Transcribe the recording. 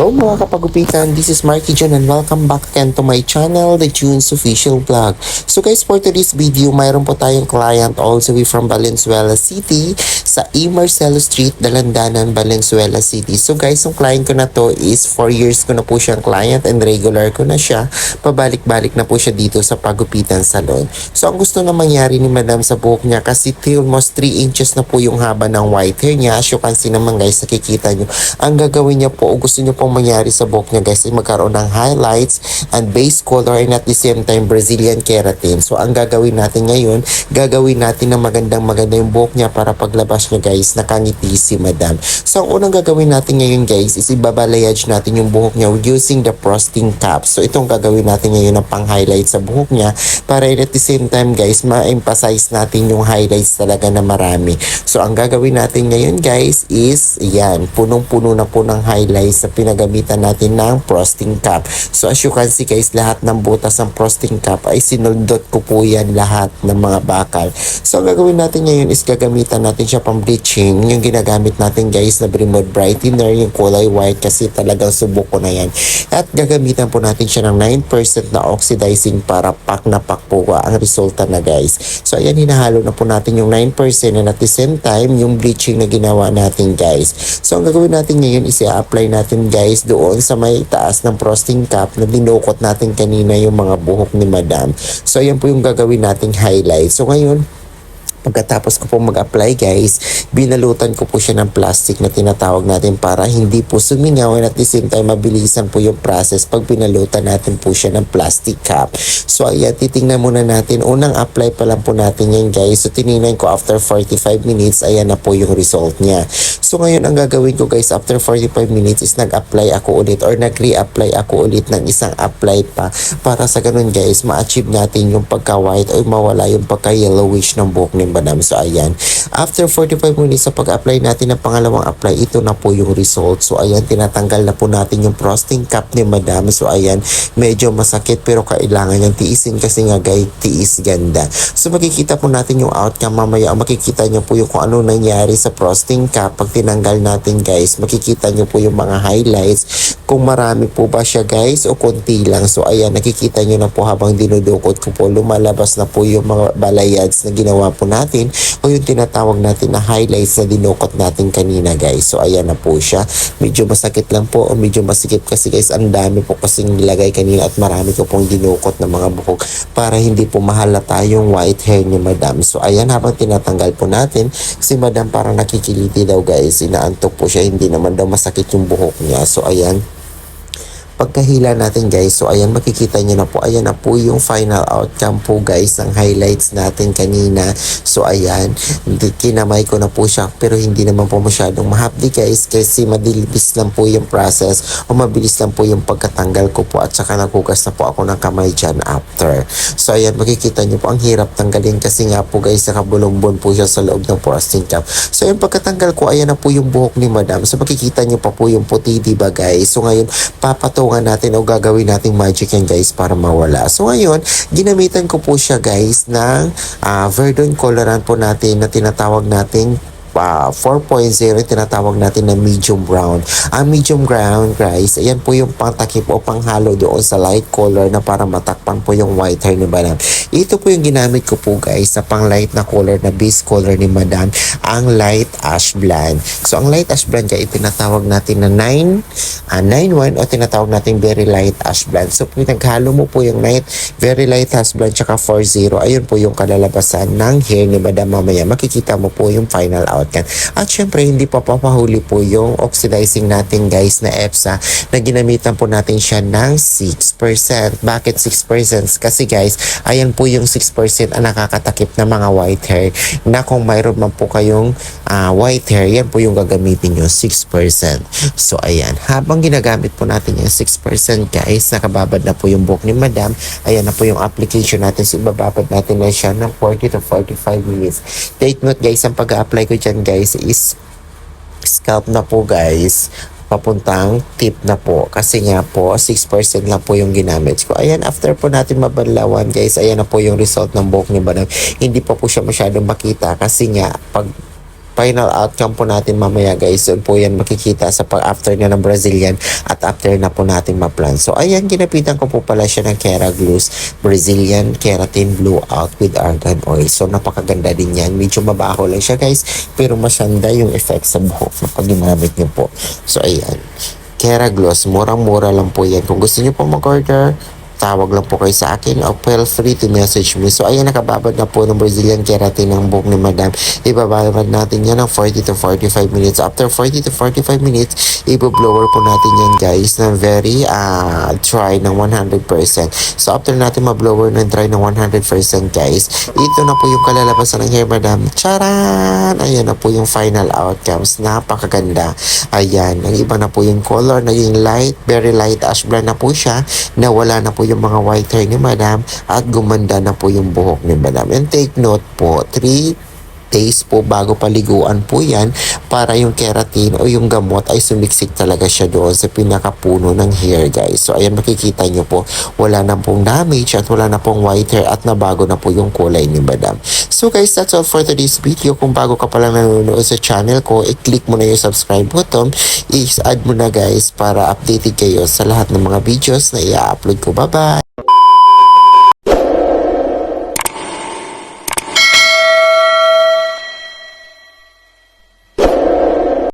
Hello mga kapagupitan, this is Marky John and welcome back again to my channel, The Junes Official Vlog. So guys, for today's video, mayroon po tayong client all the way from Valenzuela City sa E. Marcelo Street, Dalandanan, Valenzuela City. So guys, yung client ko na to is 4 years ko na po siyang client and regular ko na siya. Pabalik-balik na po siya dito sa Pagupitan Salon. So ang gusto na mangyari ni Madam sa buhok niya kasi almost 3 inches na po yung haba ng white hair niya. As you can see naman guys, nakikita nyo. Ang gagawin niya po o gusto niyo pong mangyari sa buhok niya guys ay magkaroon ng highlights and base color and at the same time Brazilian keratin. So ang gagawin natin ngayon, gagawin natin na maganda yung buhok niya para paglabas niya guys nakangiti si Madam. So ang unang gagawin natin ngayon guys is ibabalayage natin yung buhok niya using the frosting cap. So itong gagawin natin ngayon na pang highlight sa buhok niya para at the same time guys ma-emphasize natin yung highlights talaga na marami. So ang gagawin natin ngayon guys is yan, punong-puno na po ng highlights sa pinagamitan natin ng frosting cap. So as you can see guys, lahat ng butas ng frosting cap ay sinuldot ko po yan lahat ng mga bakal. So ang gagawin natin ngayon is gagamitan natin siya pang bleaching. Yung ginagamit natin guys na Bremod Brightener, yung kulay white kasi talagang subok ko na yan. At gagamitan po natin siya ng 9% na oxidizing para pak na pak po ang resulta na guys. So ayan, hinahalo na po natin yung 9% and at the same time yung bleaching na ginawa natin guys. So ang gagawin natin ngayon is i-apply natin guys doon sa may taas ng frosting cap na dinukot natin kanina yung mga buhok ni Madam. So ayan po yung gagawin nating highlight. So ngayon, pagkatapos ko po mag-apply guys, binalutan ko po siya ng plastic na tinatawag natin para hindi po sumingaw and at the same time mabilisan po yung process pag binalutan natin po siya ng plastic cap. So ayan, titingnan muna natin. Unang apply pa lang po natin yan guys. So tinignan ko after 45 minutes, ayan na po yung result niya. So ngayon ang gagawin ko guys after 45 minutes is nag-apply ako ulit or nag-re-apply ako ulit ng isang apply pa para sa ganun guys ma-achieve natin yung pagka-white o mawala yung pagka-yellowish ng buhok ni Madam. So ayan, after 45 minutes sa pag-apply natin ng pangalawang apply, ito na po yung result. So ayan, tinatanggal na po natin yung frosting cap ni Madam. So ayan, medyo masakit pero kailangan yung tiisin kasi nga guys, tiis ganda. So makikita po natin yung outcome mamaya. Makikita nyo po yung kung ano nangyari sa frosting cap pag tinanggal natin guys. Makikita nyo po yung mga highlights kung marami po ba siya guys o konti lang. So ayan, nakikita nyo na po habang dinudukot ko po, lumalabas na po yung mga balayads na ginawa po natin o yung tinatawag natin na highlights na dinukot natin kanina guys. So ayan na po siya. Medyo masakit lang po o medyo masikip kasi guys ang dami po kasing nilagay kanina at marami ko pong dinukot na mga buhok para hindi po mahalata yung white hair ni Madam. So ayan, habang tinatanggal po natin, si Madam parang nakikiliti daw guys, inaantok po siya, hindi naman daw masakit yung buhok niya. So ayan, pagkahila natin guys, so ayan makikita nyo na po, ayan na po yung final outcome po guys ng highlights natin kanina. So ayan, kinamay ko na po siya pero hindi naman po masyadong mahapdi guys kasi mabilis lang po yung process o mabilis lang po yung pagkatanggal ko po at saka nagugas na po ako ng kamay dyan after. So ayan, makikita nyo po ang hirap tanggalin kasi nga po guys nakabulong-bulong po siya sa loob ng frosting cap. So yung pagkatanggal ko, ayan na po yung buhok ni Madam. So makikita nyo pa po yung puti, diba guys? So ngayon, papatungan natin o gagawin nating magic yan guys para mawala. So ngayon, ginamitan ko po siya guys ng verdant colorant po natin na tinatawag nating 4.0, tinatawag natin na medium brown. Ang medium brown guys, ayan po yung pangtakip o panghalo doon sa light color na para matakpan po yung white hair ni Madam. Ito po yung ginamit ko po guys sa pang light na color na base color ni Madam, ang light ash blonde. So ang light ash blonde guys, tinatawag natin na 9.1 o tinatawag natin very light ash blonde. So pinaghalo mo po yung very light ash blonde tsaka 4.0, ayun po yung kalalabasan ng hair ni Madam. Mamaya makikita mo po yung final outcome. At syempre hindi pa papahuli po yung oxidizing natin guys na EPSA na ginamitan po natin siya ng 6%. Bakit 6%? Kasi guys, ayan po yung 6% ang nakakatakip na mga white hair na kung mayroon man po kayong white hair, yan po yung gagamitin nyo, 6%. So ayan, habang ginagamit po natin yung 6% guys, nakababad na po yung buhok ni Madam. Ayan na po yung application natin. So ibababad natin na siya ng 40 to 45 minutes. Take note guys, ang pag-a-apply ko dyan guys is scalp na po guys, papuntang tip na po kasi nga po 6% lang po yung ginamit ko. Ayan, after po natin mabanlawan guys, ayan na po yung result ng buhok ni Madam. Hindi pa po siya masyadong makita kasi nga pag final outcome po natin mamaya guys. So po yan makikita sa after na ng Brazilian at after na po natin ma-plan. So ayan, ginapitan ko po pala siya ng Keraglus Brazilian Keratin Blowout with Argan Oil. So napakaganda din yan. Medyo mabaho lang siya guys, pero masanda yung effect sa buhok na pag ginamit nyo po. So ayan, Keraglus, murang-mura lang po yan. Kung gusto nyo po mag-order, tawag lang po kayo sa akin o feel free to message me. So ayan, nakababad na po ng Brazilian Keratin ng buhok ni Madam. Ibababad natin yan ng 40 to 45 minutes. After 40 to 45 minutes, i-blower po natin yan guys ng very dry ng 100%. So after natin ma-blower ng dry ng 100% guys, ito na po yung kalalabasan ng hair Madam. Charan! Ayan na po yung final outcomes. Napakaganda. Ayan, ang iba na po yung color, naging light, very light ash blonde na po siya. Nawala na po yung mga white hair ni Madam at gumanda na po yung buhok ni Madam. And take note po, 3 days po bago paliguan po yan para yung keratin o yung gamot ay sumiksik talaga siya doon sa pinakapuno ng hair guys. So ayan, makikita nyo po, wala na pong damage at wala na pong white hair at nabago na po yung kulay ni Madam. So guys, that's all for today's video. Kung bago ka pa lang nanonood sa channel ko, i-click mo na yung subscribe button, i-add mo na guys para updated kayo sa lahat ng mga videos na i-upload ko. Bye bye!